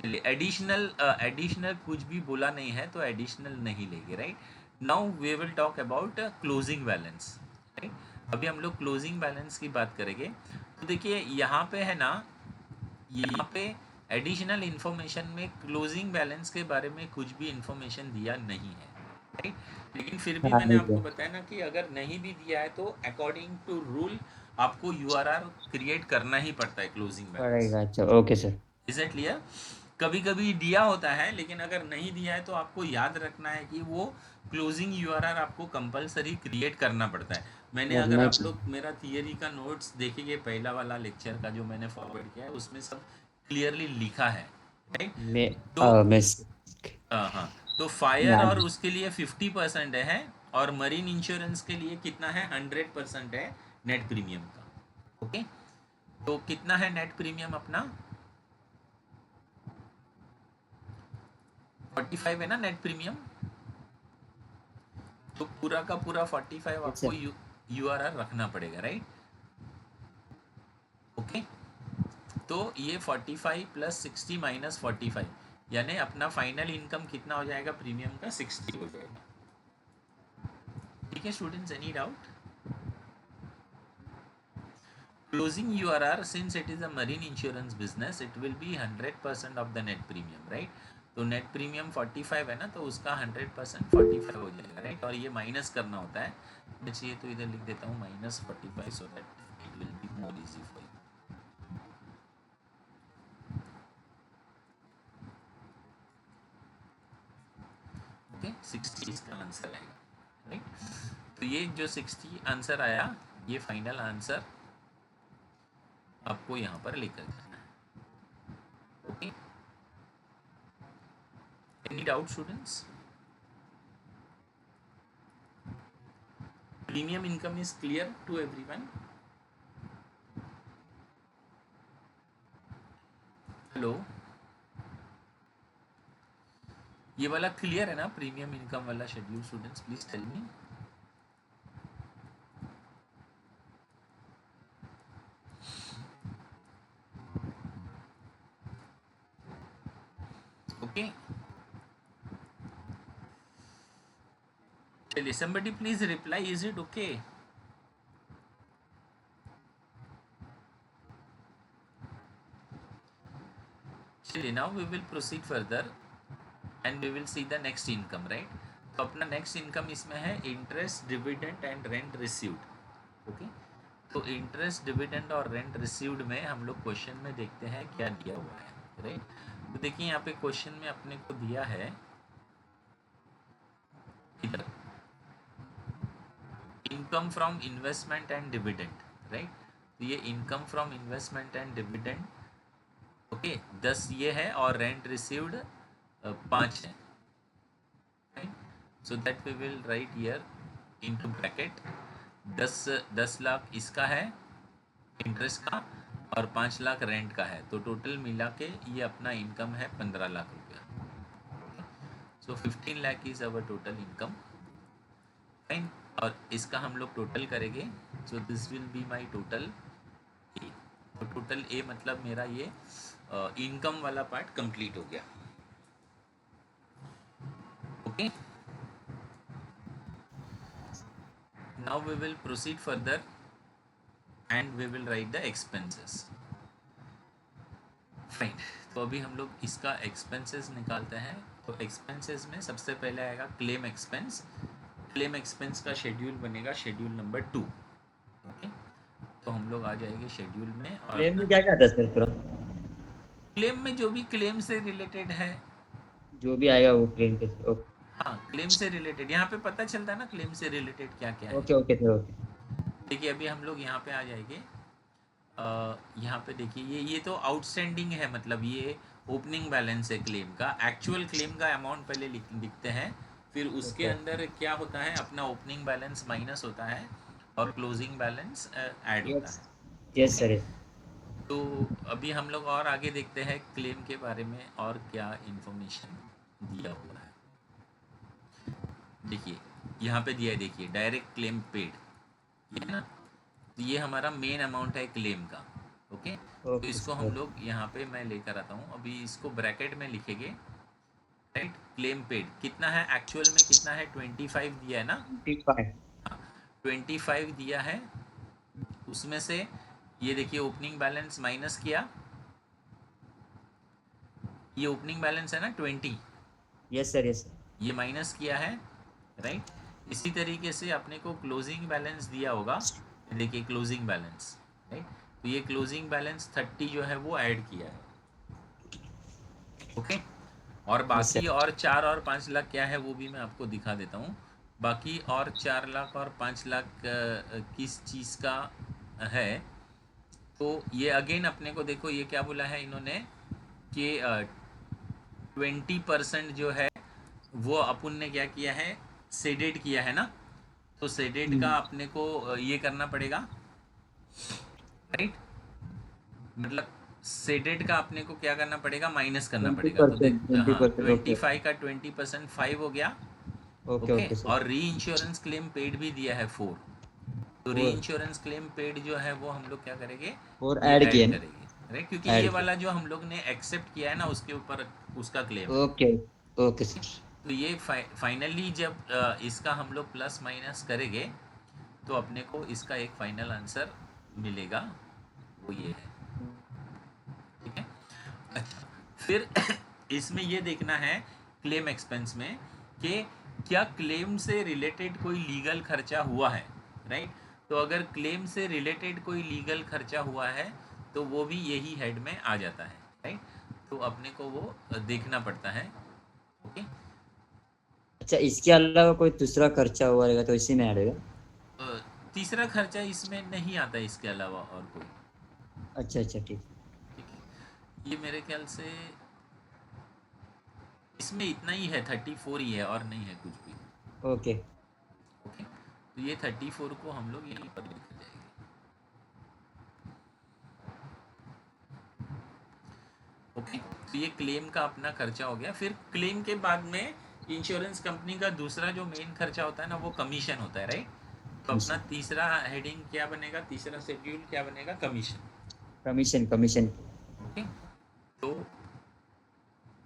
चलिए एडिशनल कुछ भी बोला नहीं है तो एडिशनल नहीं लेंगे, right. Now we will talk about closing balance, right. अभी हम लोग क्लोजिंग बैलेंस की बात करेंगे। तो देखिए यहाँ पे है ना, यहाँ पे एडिशनल इंफॉर्मेशन में क्लोजिंग बैलेंस के बारे में कुछ भी इंफॉर्मेशन दिया नहीं है, राइट। लेकिन फिर भी हाँ मैंने नहीं आपको तो बताया ना कि अगर नहीं भी दिया है तो अकॉर्डिंग टू रूल आपको URR क्रिएट करना ही पड़ता है क्लोजिंग बैलेंस। पड़ेगा। अच्छा okay sir. Is it clear? कभी कभी दिया होता है, लेकिन अगर नहीं दिया है तो आपको याद रखना है कि वो क्लोजिंग URR आपको कंपलसरी क्रिएट करना पड़ता है। मैंने, अगर करना आप चाहिए। लोग मेरा थियरी का नोट्स देखेंगे, पहला वाला लेक्चर का जो मैंने फॉरवर्ड किया है, उसमें सब क्लियरली लिखा है, राइट। मैं तो मैं हाँ, तो फायर ध्यान और उसके लिए 50% है, और मरीन इंश्योरेंस के लिए कितना है, 100% है नेट प्रीमियम का। ओके, तो कितना है नेट प्रीमियम अपना, 45 है ना नेट प्रीमियम, तो पूरा का पूरा 45 Yes, आपको sir. यूआरआर रखना पड़ेगा, राइट? ओके, तो ये 45 प्लस 60 माइनस 45, यानी अपना फाइनल इनकम कितना हो जाएगा प्रीमियम का? 60 हो जाएगा। ठीक है students, any doubt? Closing URR, since it is a marine insurance business, it will be 100% of the net premium, right? तो नेट प्रीमियम 45 है ना, तो उसका 100% 45 हो जाएगा, राइट? और ये माइनस करना होता है, मैं चाहिए तो इधर लिख देता हूँ -45, so that it will be more easy for you. Okay, 60 इसका आंसर आएगा, राइट? तो ये जो 60 आंसर आया, ये फाइनल आंसर आपको यहाँ पर लेकर जाना है। Okay, any doubt students? Premium income is clear to everyone? Hello, ये वाला क्लियर है ना, प्रीमियम इनकम वाला schedule? Students please tell me. Okay, चलिए somebody please reply, is it okay? चलिए, now we will proceed further and we will see the next income, right? तो अपना next income इसमें है interest, dividend and rent received. Okay, तो interest, dividend और rent received में हम लोग क्वेश्चन में देखते हैं क्या दिया हुआ है, राइट? तो देखिए यहाँ पे क्वेश्चन में अपने को दिया है इधर income from investment and dividend, right? तो ये income from investment and dividend, okay, 10 ये है और रेंट रिसीव्ड 5 है, right? So that we will write here into bracket 10 lakh इसका है इंटरेस्ट का और 5 लाख रेंट का है, तो टोटल मिला के ये अपना इनकम है 15 लाख रुपया। So 15 lakh is our total income, fine. और इसका हम लोग टोटल करेंगे, so this will be my total A. तो टोटल ए मतलब मेरा ये इनकम वाला पार्ट कंप्लीट हो गया। Okay, now we will proceed further and we will write the expenses, fine. तो अभी हम लोग इसका एक्सपेंसेस निकालते हैं। तो एक्सपेंसेस में सबसे पहले आएगा क्लेम एक्सपेंस। क्लेम एक्सपेंस का शेड्यूल बनेगा शेड्यूल नंबर 2। ओके, तो हम लोग आ जाएंगे शेड्यूल में और क्लेम में क्या क्या था सर पूरा? क्लेम में जो भी क्लेम से रिलेटेड है, जो भी आएगा वो क्लेम के। ओके हाँ क्लेम से रिलेटेड यहाँ पे पता चलता है ना क्लेम से रिलेटेड क्या क्या है। Okay okay sir, okay. देखिए अभी हम लोग यहाँ पे आ जाएंगे, यहाँ पे देखिए ये तो आउटस्टैंडिंग है, मतलब ये ओपनिंग बैलेंस है क्लेम का। एक्चुअल क्लेम का अमाउंट पहले लिखते हैं, फिर उसके ओके अंदर क्या होता है, अपना ओपनिंग बैलेंस माइनस होता है और क्लोजिंग बैलेंस ऐड होता यस है। Yes okay, sir, yes. तो अभी हम लोग और आगे देखते हैं क्लेम के बारे में और क्या इंफॉर्मेशन दिया हुआ है। देखिए यहाँ पे दिया है, देखिए डायरेक्ट क्लेम पेड, ये ना, तो ये हमारा मेन अमाउंट है क्लेम का। ओके, तो ओके इसको सर, हम लोग यहाँ पे मैं लेकर आता हूँ, अभी इसको ब्रैकेट में लिखेंगे, राइट? क्लेम पेड कितना है, एक्चुअल में कितना है, 25 दिया है ना, 25। 25 दिया है। उसमें से ये देखिए ओपनिंग बैलेंस माइनस किया, ये ओपनिंग बैलेंस है ना 20, यस सर, यस। ये माइनस किया है, राइट? इसी तरीके से अपने को क्लोजिंग बैलेंस दिया होगा, देखिए क्लोजिंग बैलेंस, राइट? तो ये क्लोजिंग बैलेंस 30 जो है वो ऐड किया है। ओके, और यस बाकी सर। और 4 और 5 लाख क्या है वो भी मैं आपको दिखा देता हूँ। बाकी और 4 लाख और 5 लाख किस चीज़ का है, तो ये अगेन अपने को देखो ये क्या बोला है इन्होंने कि 20% जो है वो अपन ने क्या किया है, सेडेड किया है ना, तो सेडेड का अपने को ये करना पड़ेगा, राइट? मतलब सेडेड का अपने को क्या करना पड़ेगा, माइनस करना पड़ेगा। तो 20%, देख, हाँ 20%, ओके 25 का 20% 5 हो गया। Okay okay, okay sir. और री इंश्योरेंस क्लेम पेड भी दिया है 4। तो री 4 इंश्योरेंस क्लेम पेड जो है वो हम लोग क्या करेंगे, 4 ये ऐड ऐड किए ना, करेंगे, राइट, क्योंकि ये ऐड किए। वाला जो हम लोग ने एक्सेप्ट किया है ना उसके ऊपर उसका क्लेम है। Okay okay sir. तो ये फाइनली जब इसका हम लोग प्लस माइनस करेंगे तो अपने को इसका एक फाइनल आंसर मिलेगा, वो ये है। ठीक है, अच्छा, फिर इसमें ये देखना है क्लेम एक्सपेंस में कि क्या क्लेम से रिलेटेड कोई लीगल खर्चा हुआ है, राइट। तो अगर क्लेम से रिलेटेड कोई लीगल खर्चा हुआ है तो वो भी यही हेड में आ जाता है, राइट। तो अपने को वो देखना पड़ता है। ओके, अच्छा, इसके अलावा कोई दूसरा खर्चा हुआ रहेगा तो इसी में ऐड होगा। तीसरा खर्चा इसमें नहीं आता है इसके अलावा और कोई। अच्छा अच्छा ठीक। ठीक है, ये मेरे ख्याल से इसमें इतना ही है, 34 ही है और नहीं है कुछ भी। ओके ओके, तो ये 34 को हम लोग यहीं पर लिख जाएंगे। ओके, तो ये क्लेम का अपना खर्चा हो गया। फिर क्लेम के बाद में इंश्योरेंस कंपनी का दूसरा जो मेन खर्चा होता है ना वो कमीशन होता है, राइट। तो अपना कमीशन तीसरा हेडिंग क्या बनेगा, तीसरा शेड्यूल क्या बनेगा, कमीशन। Commission commission. ओके, तो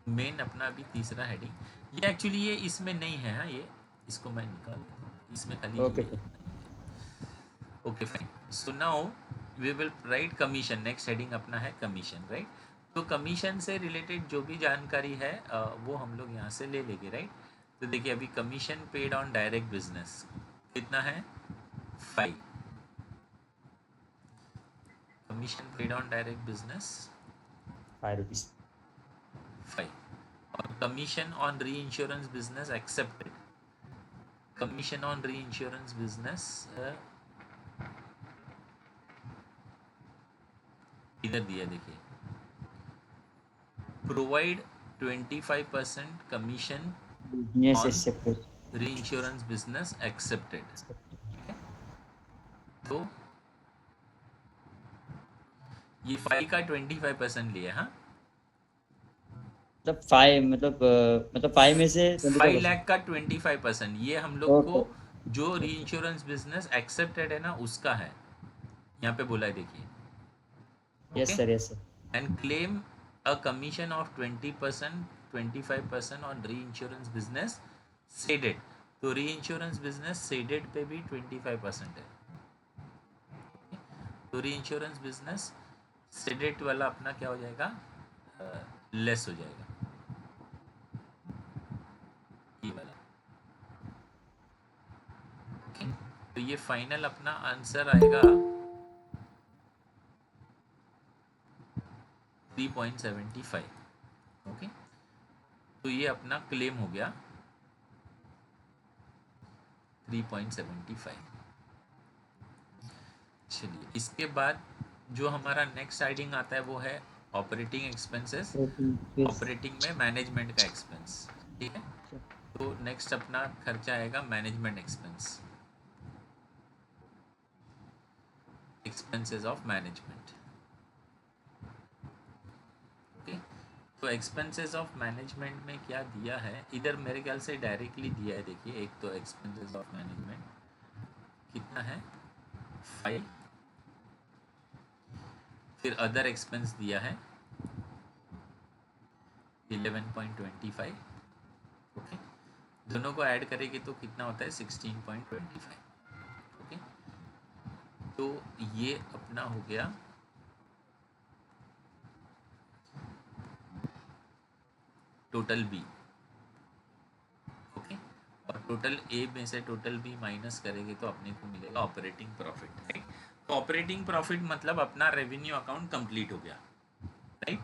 मेन अपना अभी तीसरा हेडिंग ये एक्चुअली ये इसमें नहीं है, हाँ, ये इसको मैं निकाल देता हूँ, इसमें खाली ओके ये। Sir. Okay fine, so now we will write commission, next heading अपना है कमीशन, राइट। तो कमीशन से रिलेटेड जो भी जानकारी है वो हम लोग यहाँ से ले लेंगे, राइट। तो देखिए अभी commission paid on direct business कितना है, 5। Commission paid on direct business 5 rupees. 5। और कमीशन ऑन री insurance business accepted, commission on री इंश्योरेंस बिजनेस इधर दिया देखिए, provide 25% commission business on accepted. री इंश्योरेंस बिजनेस एक्सेप्टेड। तो ये 5 का 25% लिया, हाँ, मतलब 5, मतलब 5 में से 5 25%। लाख का 25% ये हम लोग को ओके। जो री इंश्योरेंस बिजनेस एक्सेप्टेड है ना उसका है, यहाँ पे बोला है देखिए। Okay, yes sir yes sir. And claim a commission of 20%, 25% on री इंश्योरेंस बिजनेस सेडेड। तो री इंश्योरेंस बिजनेस सेडेड पे भी 25% है। तो री इंश्योरेंस बिजनेस सेडेड वाला अपना क्या हो जाएगा, लेस हो जाएगा, ये वाला। ओके, तो ये फाइनल अपना आंसर आएगा 3.75। ओके, तो ये अपना क्लेम हो गया 3.75। चलिए इसके बाद जो हमारा नेक्स्ट हेडिंग आता है वो है ऑपरेटिंग एक्सपेंसेस। ऑपरेटिंग में मैनेजमेंट का एक्सपेंस, ठीक है। तो नेक्स्ट अपना खर्चा आएगा management expense, expenses of management. Okay, तो एक्सपेंसेस ऑफ मैनेजमेंट में क्या दिया है, इधर मेरे ख्याल से डायरेक्टली दिया है, देखिए एक तो एक्सपेंसेस ऑफ मैनेजमेंट कितना है 5, फिर अदर एक्सपेंस दिया है 11.25। ओके, दोनों को ऐड करेंगे तो कितना होता है 16.25। ओके, तो ये अपना हो गया टोटल बी। ओके, और टोटल ए में से टोटल बी माइनस करेंगे तो अपने को मिलेगा ऑपरेटिंग प्रॉफिट, राइट। तो ऑपरेटिंग प्रॉफिट मतलब अपना रेवेन्यू अकाउंट कंप्लीट हो गया, राइट।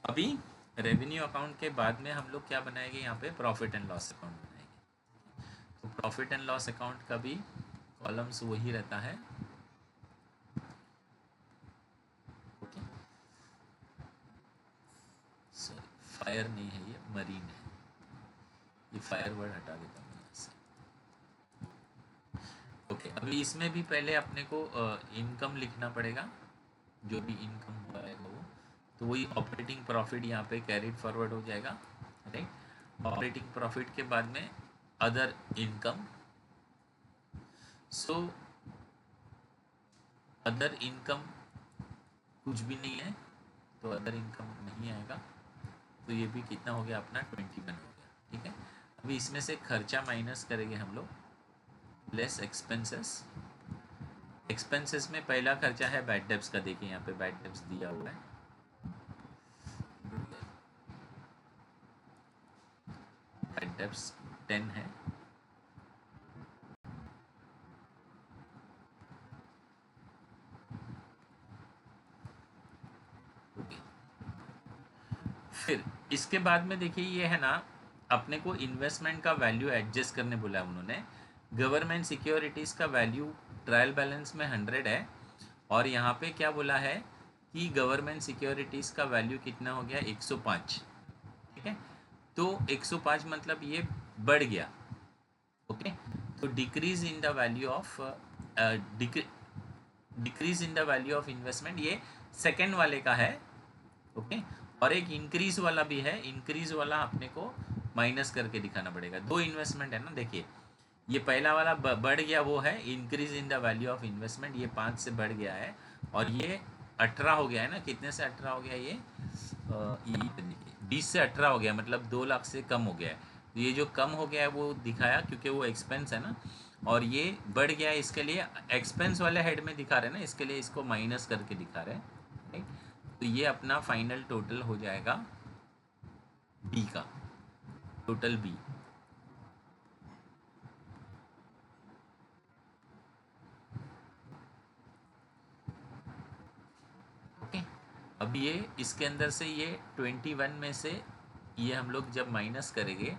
अभी रेवेन्यू अकाउंट के बाद में हम लोग क्या बनाएंगे, यहाँ पे प्रॉफिट एंड लॉस अकाउंट बनाएंगे। तो प्रॉफिट एंड लॉस अकाउंट का भी कॉलम्स वही रहता है। ओके, सॉरी फायर नहीं है, ये मरीन है, ये फायर वर्ड हटा देता हूँ यहाँ से। ओके, अभी इसमें भी पहले अपने को इनकम लिखना पड़ेगा, जो भी इनकम हुआ है वो। तो वही ऑपरेटिंग प्रॉफिट यहाँ पे कैरिड फॉरवर्ड हो जाएगा, राइट। ऑपरेटिंग प्रॉफिट के बाद में other income, so other income कुछ भी नहीं है, तो अदर इनकम नहीं आएगा, तो ये भी कितना हो गया अपना 21 हो गया, ठीक है। अभी इसमें से खर्चा माइनस करेंगे हम लोग, लेस एक्सपेंसेस। एक्सपेंसेस में पहला खर्चा है बैड डेब्ट्स का, देखिए यहाँ पे बैड डेब्ट्स दिया हुआ है, बैड डेब्ट्स 10 है, फिर इसके बाद में देखिए ये है ना, अपने को इन्वेस्टमेंट का वैल्यू एडजस्ट करने बोला है उन्होंने। गवर्नमेंट सिक्योरिटीज़ का वैल्यू ट्रायल बैलेंस में 100 है, और यहाँ पे क्या बोला है कि गवर्नमेंट सिक्योरिटीज़ का वैल्यू कितना हो गया 105, ठीक है। तो 105 मतलब ये बढ़ गया, ओके। तो decrease in the value of decrease in the value of investment, ये सेकेंड वाले का है, ओके। और एक इंक्रीज वाला भी है, इंक्रीज वाला अपने को माइनस करके दिखाना पड़ेगा। दो इन्वेस्टमेंट है ना, देखिए ये पहला वाला बढ़ गया, वो है increase in the value of investment, ये 5 से बढ़ गया है, और ये 18 हो गया है ना, कितने से 18 हो गया ये 20 से 18 हो गया, मतलब 2 लाख से कम हो गया है। तो ये जो कम हो गया है वो दिखाया, क्योंकि वो एक्सपेंस है ना, और ये बढ़ गया है, इसके लिए एक्सपेंस वाले हेड में दिखा रहे हैं ना, इसके लिए इसको माइनस करके दिखा रहे हैं, राइट। तो ये अपना फाइनल टोटल हो जाएगा बी का, टोटल बी, ओके। अब ये इसके अंदर से ये 21 में से ये हम लोग जब माइनस करेंगे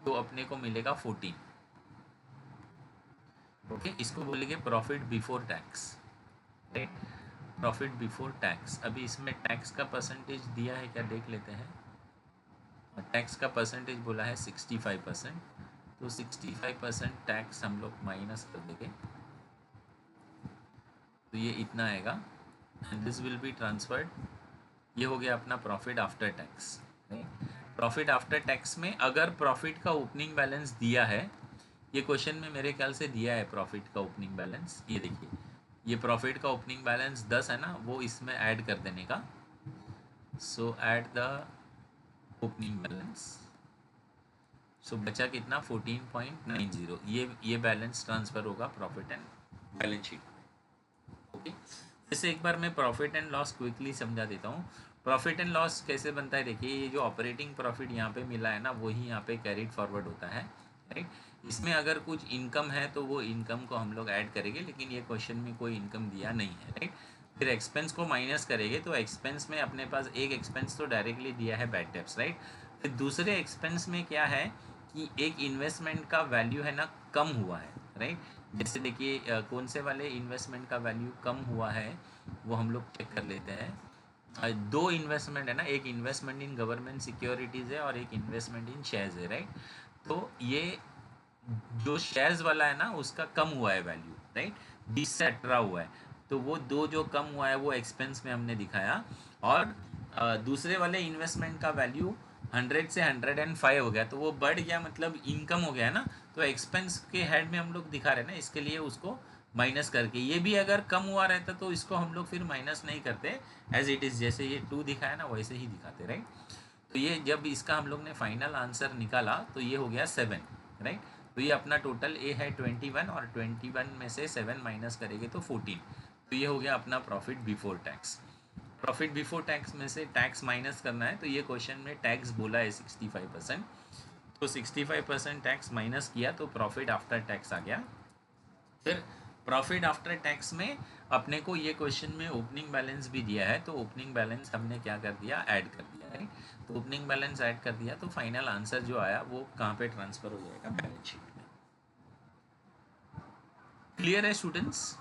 तो अपने को मिलेगा 14, ओके। इसको बोलेंगे profit before tax, right, profit before tax. अभी इसमें टैक्स का परसेंटेज दिया है क्या, देख लेते हैं। टैक्स का परसेंटेज बोला है 65%, तो 65% टैक्स हम लोग माइनस कर देंगे, तो ये इतना आएगा, and this will be transferred. ये हो गया अपना profit after tax. Profit after tax में अगर प्रॉफिट का ओपनिंग बैलेंस दिया है, ये क्वेश्चन में मेरे ख्याल से दिया है प्रॉफिट का ओपनिंग बैलेंस, ये देखिए ये प्रॉफिट का ओपनिंग बैलेंस 10 है ना, वो इसमें ऐड कर देने का। So add the opening balance, so बचा कितना 14.90, ये बैलेंस ट्रांसफर होगा profit and balance sheet, okay. जैसे एक बार मैं प्रॉफिट एंड लॉस क्विकली समझा देता हूँ। प्रॉफिट एंड लॉस कैसे बनता है, देखिए ये जो ऑपरेटिंग प्रॉफिट यहाँ पे मिला है ना, वही यहाँ पे कैरिड फॉरवर्ड होता है, राइट। इसमें अगर कुछ इनकम है तो वो इनकम को हम लोग ऐड करेंगे, लेकिन ये क्वेश्चन में कोई इनकम दिया नहीं है, राइट। फिर एक्सपेंस को माइनस करेंगे, तो एक्सपेंस में अपने पास एक एक्सपेंस तो डायरेक्टली दिया है बैड डेब्ट्स, राइट। फिर दूसरे एक्सपेंस में क्या है कि एक इन्वेस्टमेंट का वैल्यू है ना कम हुआ है, राइट। जैसे देखिए कौन से वाले इन्वेस्टमेंट का वैल्यू कम हुआ है वो हम लोग चेक कर लेते हैं। दो इन्वेस्टमेंट है ना, एक इन्वेस्टमेंट इन गवर्नमेंट सिक्योरिटीज़ है और एक इन्वेस्टमेंट इन शेयर्स है, राइट। तो ये जो शेयर्स वाला है ना उसका कम हुआ है वैल्यू, राइट, 20 से 18 हुआ है, तो वो दो जो कम हुआ है वो एक्सपेंस में हमने दिखाया, और दूसरे वाले इन्वेस्टमेंट का वैल्यू 100 से 105 हो गया, तो वो बढ़ गया, मतलब इनकम हो गया है ना, तो एक्सपेंस के हेड में हम लोग दिखा रहे हैं ना, इसके लिए उसको माइनस करके। ये भी अगर कम हुआ रहता तो इसको हम लोग फिर माइनस नहीं करते, एज इट इज़, जैसे ये 2 दिखाया ना वैसे ही दिखाते, राइट। तो ये जब इसका हम लोग ने फाइनल आंसर निकाला तो ये हो गया 7, राइट। तो ये अपना टोटल ए है 21, और 21 में से 7 माइनस करेंगे तो 14, तो ये हो गया अपना profit before tax. Profit before tax में से टैक्स माइनस करना है, तो ये क्वेश्चन में टैक्स बोला है 65%, तो 65% टैक्स माइनस किया तो प्रॉफिट आफ्टर टैक्स आ गया। फिर प्रॉफिट आफ्टर टैक्स में अपने को ये क्वेश्चन में ओपनिंग बैलेंस भी दिया है, तो ओपनिंग बैलेंस हमने क्या कर दिया, ऐड कर दिया, राइट। तो ओपनिंग बैलेंस ऐड कर दिया तो फाइनल आंसर जो आया वो कहाँ पे ट्रांसफर हो जाएगा, बैलेंस शीट में। क्लियर है स्टूडेंट्स?